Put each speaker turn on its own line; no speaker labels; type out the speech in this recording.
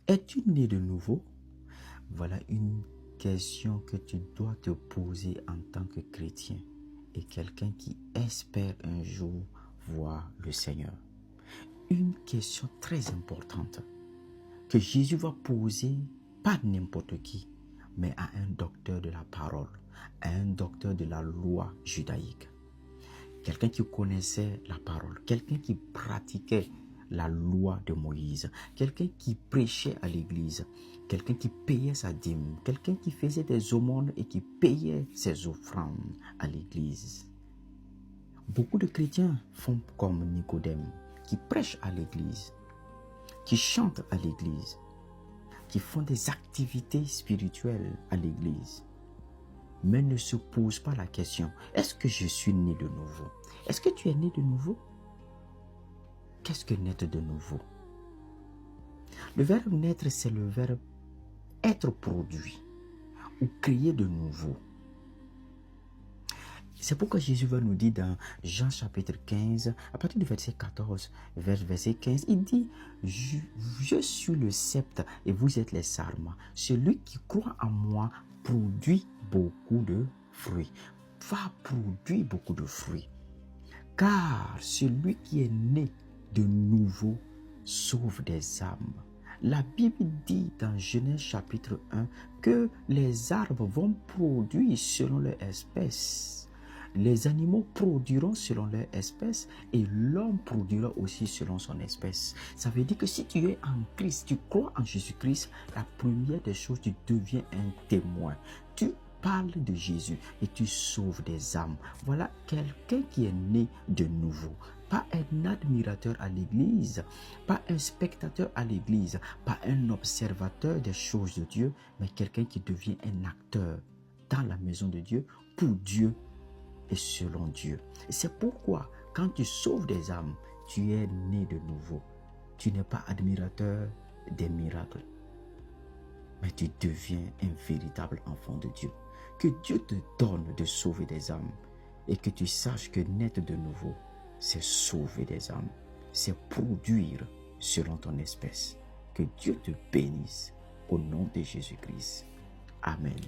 Es-tu né de nouveau? Voilà une question que tu dois te poser en tant que chrétien et quelqu'un qui espère un jour voir le Seigneur. Une question très importante que Jésus va poser pas à n'importe qui, mais à un docteur de la parole, à un docteur de la loi judaïque. Quelqu'un qui connaissait la parole, quelqu'un qui pratiquait la loi de Moïse, quelqu'un qui prêchait à l'église, quelqu'un qui payait sa dîme, quelqu'un qui faisait des aumônes et qui payait ses offrandes à l'église. Beaucoup de chrétiens font comme Nicodème, qui prêchent à l'église, qui chantent à l'église, qui font des activités spirituelles à l'église, mais ne se posent pas la question, est-ce que je suis né de nouveau? Est-ce que tu es né de nouveau? Qu'est-ce que naître de nouveau? Le verbe naître, c'est le verbe être produit ou créer de nouveau. C'est pourquoi Jésus va nous dire dans Jean chapitre 15, à partir du verset 14, verset 15, il dit, je suis le sceptre et vous êtes les sarments. Celui qui croit en moi produit beaucoup de fruits. Va produire beaucoup de fruits. Car celui qui est né de nouveau sauve des âmes. La Bible dit dans Genèse chapitre 1 que les arbres vont produire selon leur espèce. Les animaux produiront selon leur espèce et l'homme produira aussi selon son espèce. Ça veut dire que si tu es en Christ, tu crois en Jésus-Christ, la première des choses, tu deviens un témoin. Tu parles de Jésus et tu sauves des âmes. Voilà quelqu'un qui est né de nouveau. Pas un admirateur à l'église, pas un spectateur à l'église, pas un observateur des choses de Dieu, mais quelqu'un qui devient un acteur dans la maison de Dieu, pour Dieu et selon Dieu. C'est pourquoi quand tu sauves des âmes, tu es né de nouveau. Tu n'es pas admirateur des miracles, mais tu deviens un véritable enfant de Dieu. Que Dieu te donne de sauver des âmes et que tu saches que naître de nouveau, c'est sauver des âmes, c'est produire selon ton espèce. Que Dieu te bénisse au nom de Jésus-Christ. Amen.